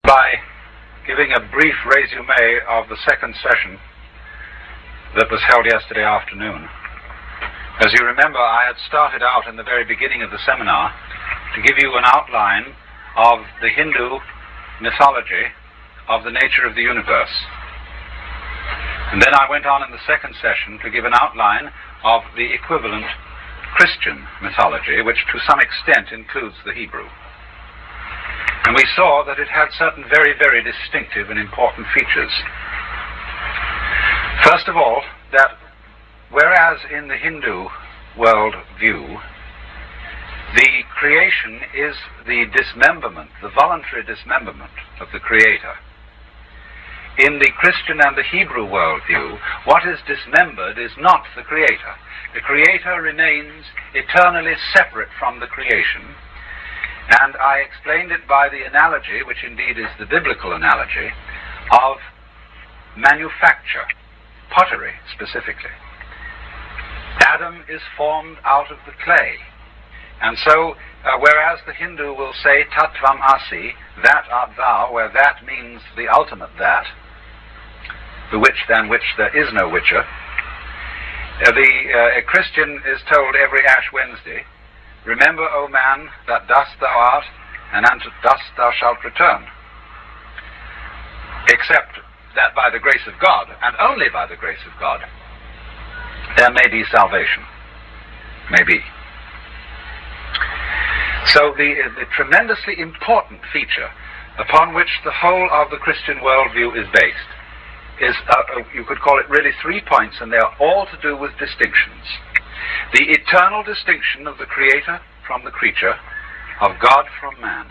by giving a brief resume of the second session that was held yesterday afternoon. As you remember, I had started out in the very beginning of the seminar to give you an outline of the Hindu mythology of the nature of the universe. And then I went on in the second session to give an outline of the equivalent Christian mythology, which to some extent includes the Hebrew. And we saw that it had certain very, very distinctive and important features. First of all, that whereas in the Hindu world view, the creation is the dismemberment, the voluntary dismemberment of the Creator, in the Christian and the Hebrew worldview, what is dismembered is not the Creator. The Creator remains eternally separate from the creation, and I explained it by the analogy, which indeed is the biblical analogy, of manufacture, pottery specifically. Adam is formed out of the clay, and so whereas the Hindu will say Tattvam Asi, that art thou, where that means the ultimate that, the which than which there is no whicher, a Christian is told every Ash Wednesday, remember, O man, that dust thou art, and unto dust thou shalt return. Except that by the grace of God, and only by the grace of God, there may be salvation. May be. So the tremendously important feature upon which the whole of the Christian worldview is based is, you could call it really 3 points, and they are all to do with distinctions. The eternal distinction of the Creator from the creature, of God from man.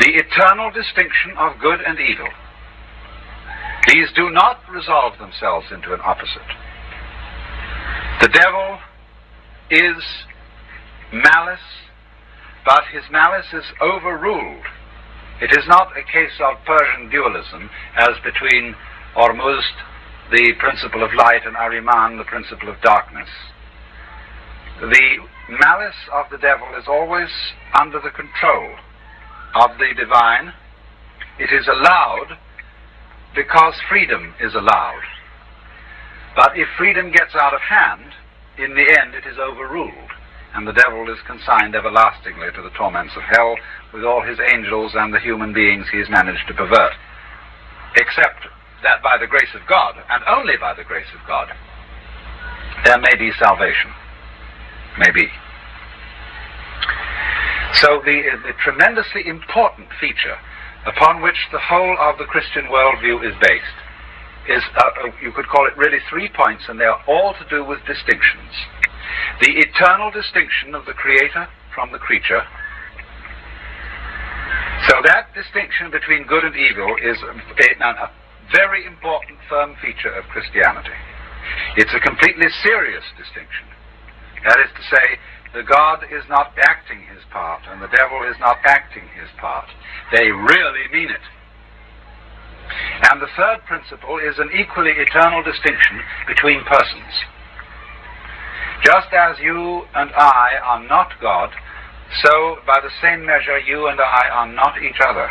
The eternal distinction of good and evil. These do not resolve themselves into an opposite. The devil is malice, but his malice is overruled. It is not a case of Persian dualism, as between Ormuzd, the principle of light, and Ahriman, the principle of darkness. The malice of the devil is always under the control of the divine. It is allowed because freedom is allowed. But if freedom gets out of hand, in the end it is overruled, and the devil is consigned everlastingly to the torments of hell with all his angels and the human beings he has managed to pervert. Except that by the grace of God, and only by the grace of God, there may be salvation. May be. So the tremendously important feature upon which the whole of the Christian worldview is based is, you could call it really 3 points, and they are all to do with distinctions. The eternal distinction of the Creator from the creature. So that distinction between good and evil is a very important, firm feature of Christianity. It's a completely serious distinction. That is to say, the God is not acting his part, and the devil is not acting his part. They really mean it. And the third principle is an equally eternal distinction between persons. Just as you and I are not God, so by the same measure you and I are not each other.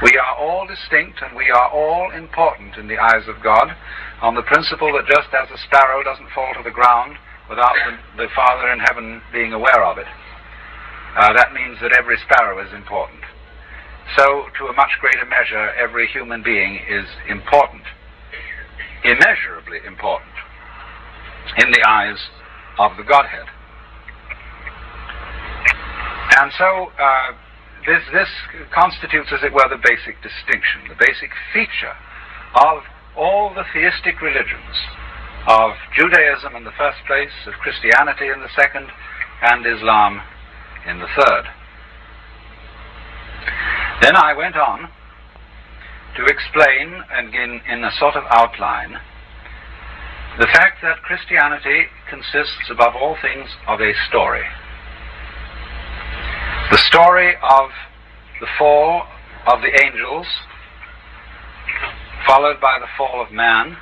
We are all distinct, and we are all important in the eyes of God, on the principle that just as a sparrow doesn't fall to the ground without the Father in heaven being aware of it, that means that every sparrow is important. So, to a much greater measure, every human being is important, immeasurably important, in the eyes of the Godhead. And so, this constitutes, as it were, the basic distinction, the basic feature of all the theistic religions, of Judaism in the first place, of Christianity in the second, and Islam in the third. Then I went on to explain, again in a sort of outline, the fact that Christianity consists, above all things, of a story. The story of the fall of the angels, followed by the fall of man,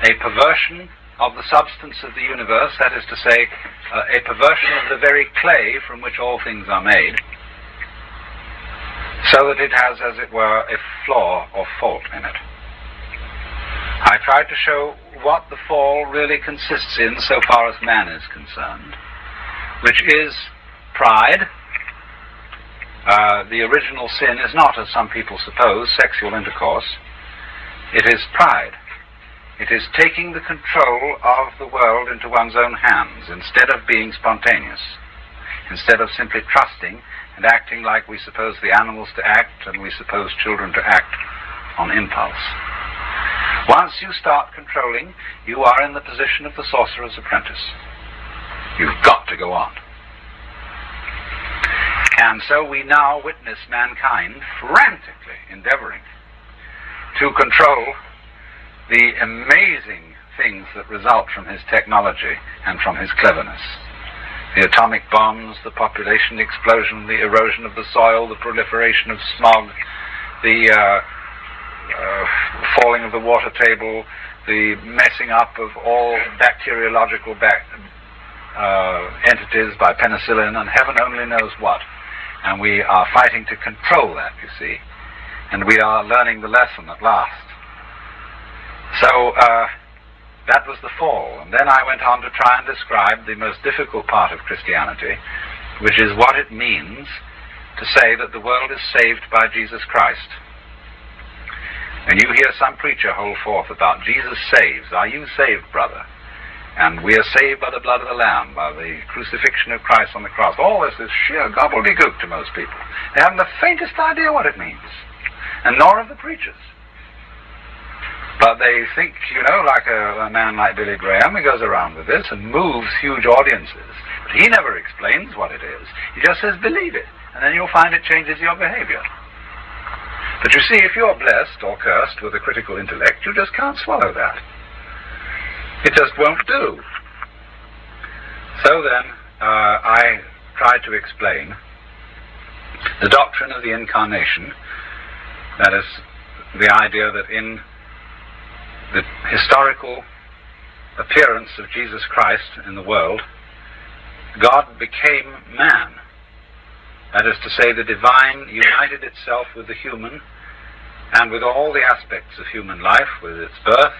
a perversion of the substance of the universe, that is to say, a perversion of the very clay from which all things are made, so that it has, as it were, a flaw or fault in it. I tried to show what the fall really consists in so far as man is concerned, which is pride. The original sin is not, as some people suppose, sexual intercourse. It is pride. It is taking the control of the world into one's own hands instead of being spontaneous, instead of simply trusting and acting like we suppose the animals to act and we suppose children to act on impulse. Once you start controlling, you are in the position of the sorcerer's apprentice. You've got to go on. And so we now witness mankind frantically endeavoring to control the amazing things that result from his technology and from his cleverness. The atomic bombs, the population explosion, the erosion of the soil, the proliferation of smog, the falling of the water table, the messing up of all bacteriological entities by penicillin, and heaven only knows what. And we are fighting to control that, you see. And we are learning the lesson at last. So that was the fall. And then I went on to try and describe the most difficult part of Christianity, which is what it means to say that the world is saved by Jesus Christ. And you hear some preacher hold forth about Jesus saves. Are you saved, brother? And we are saved by the blood of the Lamb, by the crucifixion of Christ on the cross. All this is sheer gobbledygook to most people. They haven't the faintest idea what it means. And nor have the preachers. But they think, like a man like Billy Graham, he goes around with this and moves huge audiences. But he never explains what it is. He just says, believe it. And then you'll find it changes your behavior. But you see, if you're blessed or cursed with a critical intellect, you just can't swallow that. It just won't do. So then, I tried to explain the doctrine of the incarnation. That is, the idea that in the historical appearance of Jesus Christ in the world, God became man. That is to say, the divine united itself with the human and with all the aspects of human life, with its birth,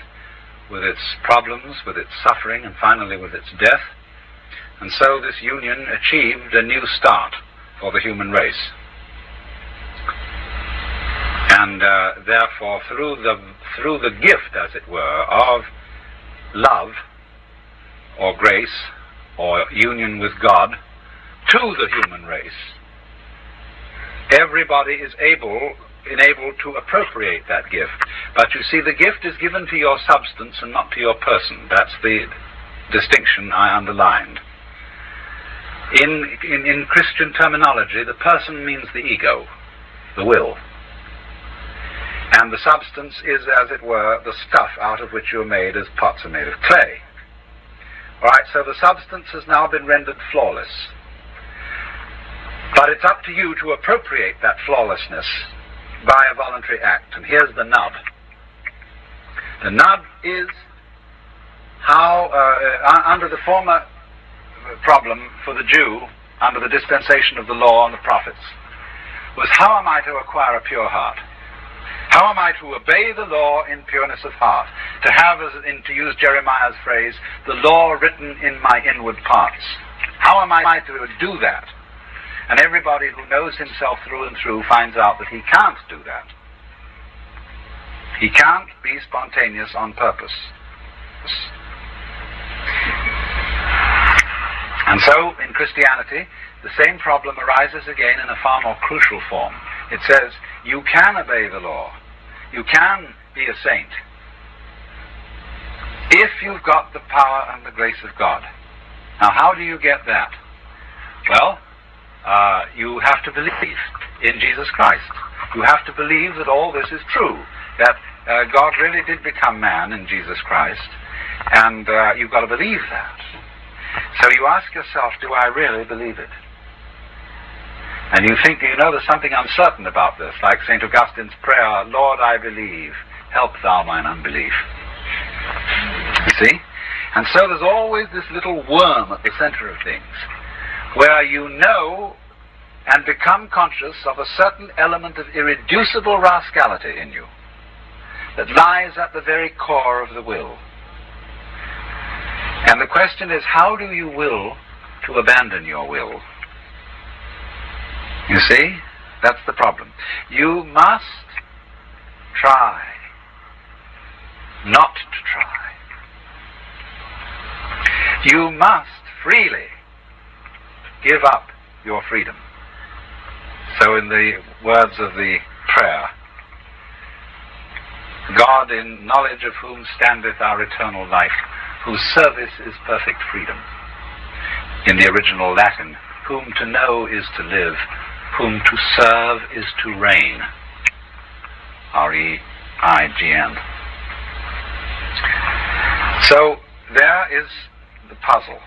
with its problems, with its suffering, and finally with its death. And so this union achieved a new start for the human race. And therefore, through the gift, as it were, of love, or grace, or union with God, to the human race, everybody is enabled to appropriate that gift. But you see, the gift is given to your substance and not to your person. That's the distinction I underlined. In Christian terminology, the person means the ego, the will. And the substance is, as it were, the stuff out of which you're made, as pots are made of clay. All right, so the substance has now been rendered flawless. But it's up to you to appropriate that flawlessness by a voluntary act. And here's the nub. The nub is how, under the former problem for the Jew, under the dispensation of the law and the prophets, was how am I to acquire a pure heart? How am I to obey the law in pureness of heart? To have, to use Jeremiah's phrase, the law written in my inward parts. How am I to do that? And everybody who knows himself through and through finds out that he can't do that. He can't be spontaneous on purpose. And so, in Christianity, the same problem arises again in a far more crucial form. It says, you can obey the law. You can be a saint if you've got the power and the grace of God. Now, how do you get that? Well, you have to believe in Jesus Christ. You have to believe that all this is true, that God really did become man in Jesus Christ, and you've got to believe that. So you ask yourself, do I really believe it? And you think, there's something uncertain about this, like St. Augustine's prayer, Lord, I believe, help thou mine unbelief. You see? And so there's always this little worm at the center of things, where and become conscious of a certain element of irreducible rascality in you that lies at the very core of the will. And the question is, how do you will to abandon your will? You see, that's the problem. You must try not to try. You must freely give up your freedom. So in the words of the prayer, God, in knowledge of whom standeth our eternal life, whose service is perfect freedom. In the original Latin, whom to know is to live, whom to serve is to reign. R-E-I-G-N. So there is the puzzle.